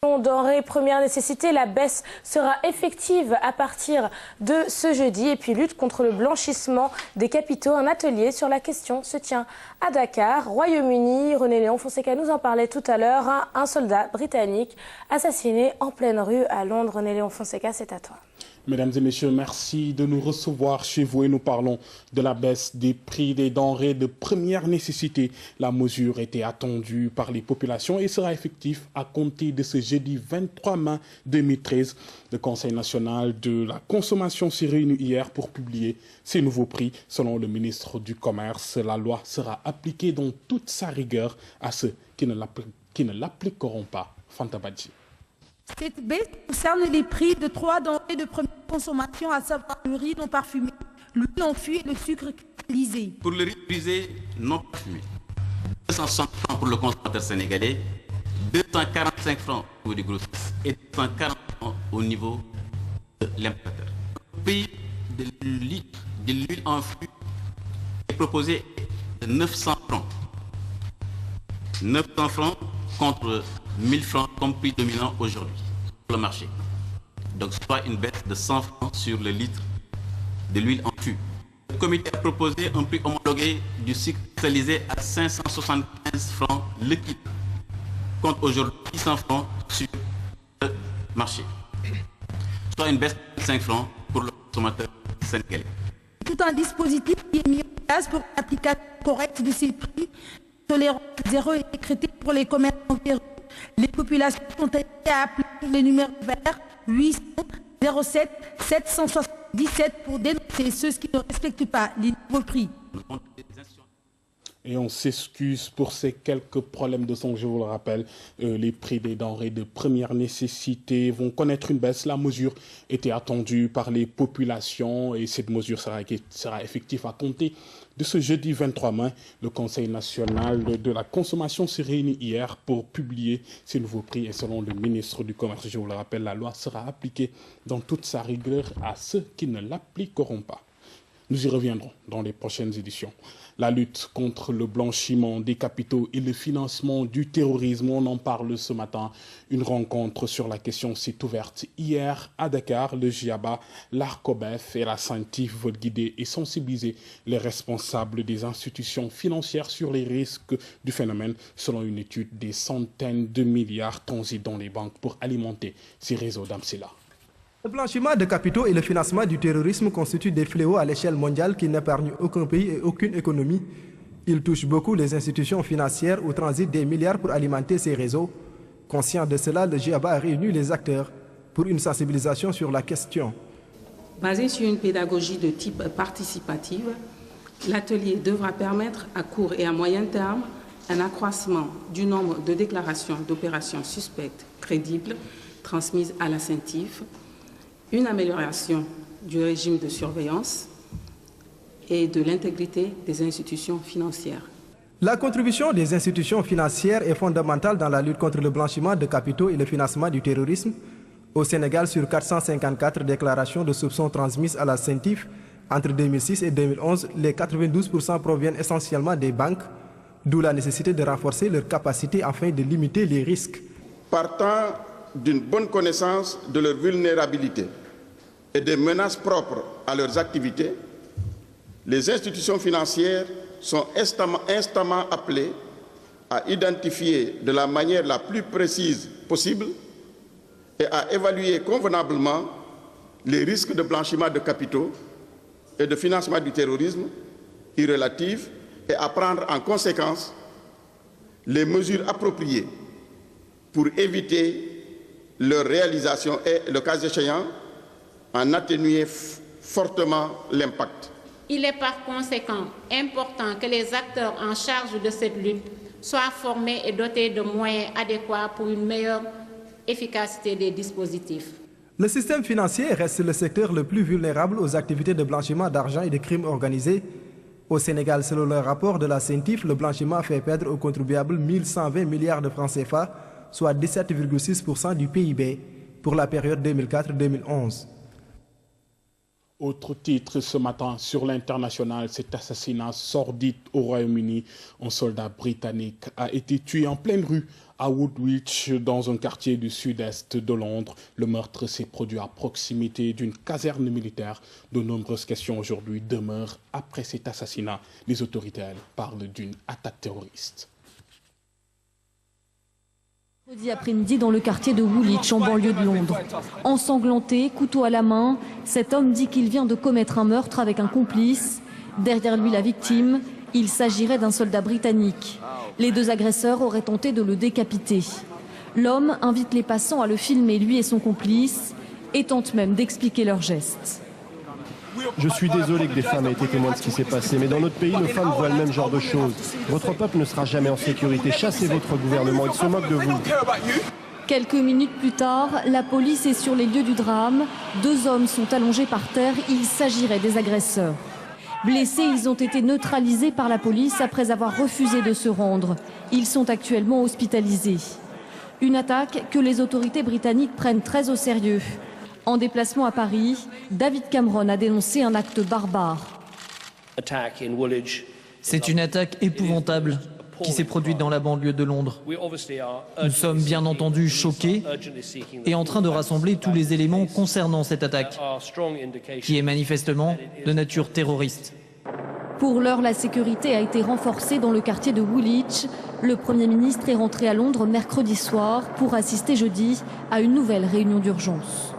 Denrées première nécessité, la baisse sera effective à partir de ce jeudi. Et puis lutte contre le blanchissement des capitaux. Un atelier sur la question se tient à Dakar, Royaume-Uni. René-Léon Fonseca nous en parlait tout à l'heure. Un soldat britannique assassiné en pleine rue à Londres. René-Léon Fonseca, c'est à toi. Mesdames et messieurs, merci de nous recevoir chez vous et nous parlons de la baisse des prix des denrées de première nécessité. La mesure était attendue par les populations et sera effective à compter de ce jeudi 23 mai 2013. Le Conseil national de la consommation s'est réuni hier pour publier ces nouveaux prix. Selon le ministre du Commerce, la loi sera appliquée dans toute sa rigueur à ceux qui ne l'appliqueront pas. Fanta Badji. Cette baisse concerne les prix de 3 denrées de première consommation, à savoir le riz non parfumé, l'huile en fût et le sucre cristallisé. Pour le riz brisé non parfumé, 260 francs pour le consommateur sénégalais, 245 francs au niveau du grossiste et 240 francs au niveau de l'importateur. Le prix de litre de l'huile en fût est proposé de 900 francs. 900 francs contre 1000 francs comme prix dominant aujourd'hui sur le marché. Donc soit une baisse de 100 francs sur le litre de l'huile en fût. Le comité a proposé un prix homologué du sucre cristallisé à 575 francs le kilo, contre aujourd'hui 600 francs sur le marché. Soit une baisse de 5 francs pour le consommateur sénégalais. Tout un dispositif qui est mis en place pour l'application correcte de ces prix. Tolérance zéro est décrétée pour les commerçants véreux. Les populations sont invitées à appeler le numéro vert 800 07 777 pour dénoncer ceux qui ne respectent pas les nouveaux prix. Et on s'excuse pour ces quelques problèmes de son, je vous le rappelle. Les prix des denrées de première nécessité vont connaître une baisse. La mesure était attendue par les populations et cette mesure sera effective à compter de ce jeudi 23 mai. Le Conseil national de la consommation s'est réuni hier pour publier ces nouveaux prix et selon le ministre du Commerce, je vous le rappelle, la loi sera appliquée dans toute sa rigueur à ceux qui ne l'appliqueront pas. Nous y reviendrons dans les prochaines éditions. La lutte contre le blanchiment des capitaux et le financement du terrorisme, on en parle ce matin. Une rencontre sur la question s'est ouverte hier à Dakar. Le GIABA, l'ARCOBEF et la CENTIF veulent guider et sensibiliser les responsables des institutions financières sur les risques du phénomène. Selon une étude, des centaines de milliards transitent dans les banques pour alimenter ces réseaux d'Amsila. Le blanchiment de capitaux et le financement du terrorisme constituent des fléaux à l'échelle mondiale qui n'épargnent aucun pays et aucune économie. Ils touchent beaucoup les institutions financières où transitent des milliards pour alimenter ces réseaux. Conscient de cela, le GIABA a réuni les acteurs pour une sensibilisation sur la question. Basé sur une pédagogie de type participative, l'atelier devra permettre à court et à moyen terme un accroissement du nombre de déclarations d'opérations suspectes crédibles transmises à la CENTIF, une amélioration du régime de surveillance et de l'intégrité des institutions financières. La contribution des institutions financières est fondamentale dans la lutte contre le blanchiment de capitaux et le financement du terrorisme. Au Sénégal, sur 454 déclarations de soupçons transmises à la CENTIF entre 2006 et 2011, les 92% proviennent essentiellement des banques, d'où la nécessité de renforcer leur capacité afin de limiter les risques. Partant d'une bonne connaissance de leur vulnérabilité et des menaces propres à leurs activités, les institutions financières sont instamment appelées à identifier de la manière la plus précise possible et à évaluer convenablement les risques de blanchiment de capitaux et de financement du terrorisme irrélatifs et à prendre en conséquence les mesures appropriées pour éviter leur réalisation et, le cas échéant, en atténuer fortement l'impact. Il est par conséquent important que les acteurs en charge de cette lutte soient formés et dotés de moyens adéquats pour une meilleure efficacité des dispositifs. Le système financier reste le secteur le plus vulnérable aux activités de blanchiment d'argent et de crimes organisés. Au Sénégal, selon le rapport de la CENTIF, le blanchiment fait perdre aux contribuables 1120 milliards de francs CFA, soit 17,6% du PIB pour la période 2004-2011. Autre titre ce matin sur l'international, cet assassinat sordide au Royaume-Uni. Un soldat britannique a été tué en pleine rue À Woolwich, dans un quartier du sud-est de Londres, le meurtre s'est produit à proximité d'une caserne militaire. De nombreuses questions aujourd'hui demeurent après cet assassinat. Les autorités, elles, parlent d'une attaque terroriste. Mercredi après-midi dans le quartier de Woolwich, en banlieue de Londres. Ensanglanté, couteau à la main, cet homme dit qu'il vient de commettre un meurtre avec un complice. Derrière lui, la victime, il s'agirait d'un soldat britannique. Les deux agresseurs auraient tenté de le décapiter. L'homme invite les passants à le filmer, lui et son complice, et tente même d'expliquer leurs gestes. Je suis désolé que des femmes aient été témoins de ce qui s'est passé, mais dans notre pays, nos femmes voient le même genre de choses. Votre peuple ne sera jamais en sécurité. Chassez votre gouvernement, il se moque de vous. Quelques minutes plus tard, la police est sur les lieux du drame. Deux hommes sont allongés par terre, il s'agirait des agresseurs. Blessés, ils ont été neutralisés par la police après avoir refusé de se rendre. Ils sont actuellement hospitalisés. Une attaque que les autorités britanniques prennent très au sérieux. En déplacement à Paris, David Cameron a dénoncé un acte barbare. C'est une attaque épouvantable qui s'est produite dans la banlieue de Londres. Nous sommes bien entendu choqués et en train de rassembler tous les éléments concernant cette attaque, qui est manifestement de nature terroriste. Pour l'heure, la sécurité a été renforcée dans le quartier de Woolwich. Le Premier ministre est rentré à Londres mercredi soir pour assister jeudi à une nouvelle réunion d'urgence.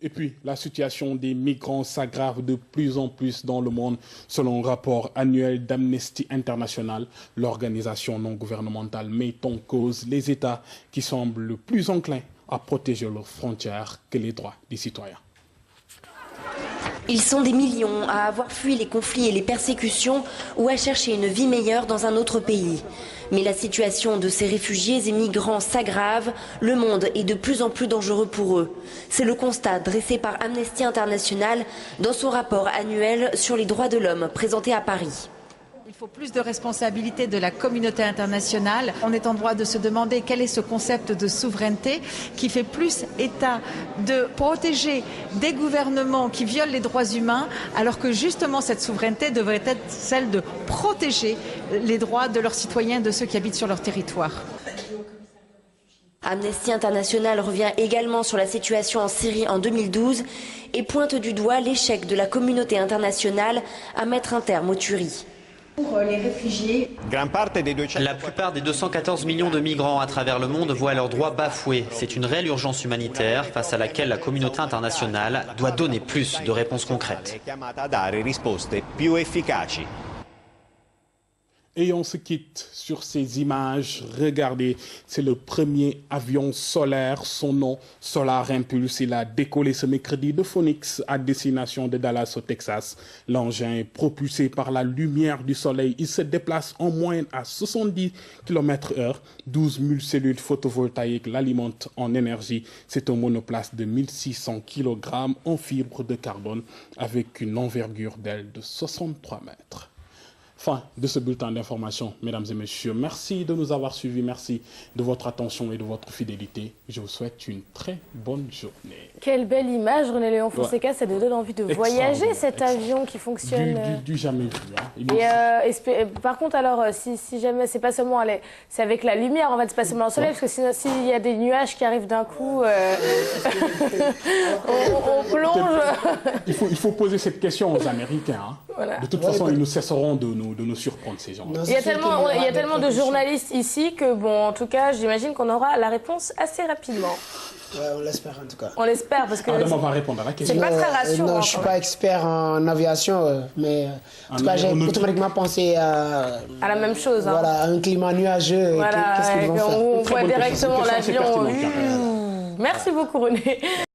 Et puis, la situation des migrants s'aggrave de plus en plus dans le monde. Selon un rapport annuel d'Amnesty International, l'organisation non gouvernementale met en cause les États qui semblent plus enclins à protéger leurs frontières que les droits des citoyens. Ils sont des millions à avoir fui les conflits et les persécutions ou à chercher une vie meilleure dans un autre pays. Mais la situation de ces réfugiés et migrants s'aggrave, le monde est de plus en plus dangereux pour eux. C'est le constat dressé par Amnesty International dans son rapport annuel sur les droits de l'homme présenté à Paris. Il faut plus de responsabilité de la communauté internationale. On est en droit de se demander quel est ce concept de souveraineté qui fait plus état de protéger des gouvernements qui violent les droits humains, alors que justement cette souveraineté devrait être celle de protéger les droits de leurs citoyens, de ceux qui habitent sur leur territoire. Amnesty International revient également sur la situation en Syrie en 2012 et pointe du doigt l'échec de la communauté internationale à mettre un terme aux tueries. Pour les réfugiés, la plupart des 214 millions de migrants à travers le monde voient leurs droits bafoués. C'est une réelle urgence humanitaire face à laquelle la communauté internationale doit donner plus de réponses concrètes. Et on se quitte sur ces images. Regardez, c'est le premier avion solaire. Son nom, Solar Impulse. Il a décollé ce mercredi de Phoenix à destination de Dallas au Texas. L'engin est propulsé par la lumière du soleil. Il se déplace en moyenne à 70 km/h. 12 000 cellules photovoltaïques l'alimentent en énergie. C'est un monoplace de 1600 kg en fibre de carbone avec une envergure d'aile de 63 mètres. Fin de ce bulletin d'information, mesdames et messieurs. Merci de nous avoir suivis. Merci de votre attention et de votre fidélité. Je vous souhaite une très bonne journée. Quelle belle image, René Léon Fonseca. Ça nous donne envie de voyager, cet avion qui fonctionne. Du jamais vu. Hein. Par contre, alors, si jamais, c'est pas seulement, c'est avec la lumière, en fait, c'est pas seulement le soleil, parce que sinon, s'il y a des nuages qui arrivent d'un coup, on plonge. Il faut poser cette question aux Américains. Hein. Voilà. De toute façon, ils ne cesseront de nous surprendre, ces gens-là. Il y a tellement de journalistes ici que, bon, en tout cas, j'imagine qu'on aura la réponse assez rapidement. Ouais, on l'espère en tout cas. On l'espère parce que. On va répondre à la question. C'est pas très rassurant. Non, je suis pas expert en aviation, mais en tout cas, j'ai automatiquement pensé à la même chose. Voilà, un climat nuageux. Voilà, qu'est-ce qu'ils vont faire? On voit directement l'avion. Merci beaucoup, René.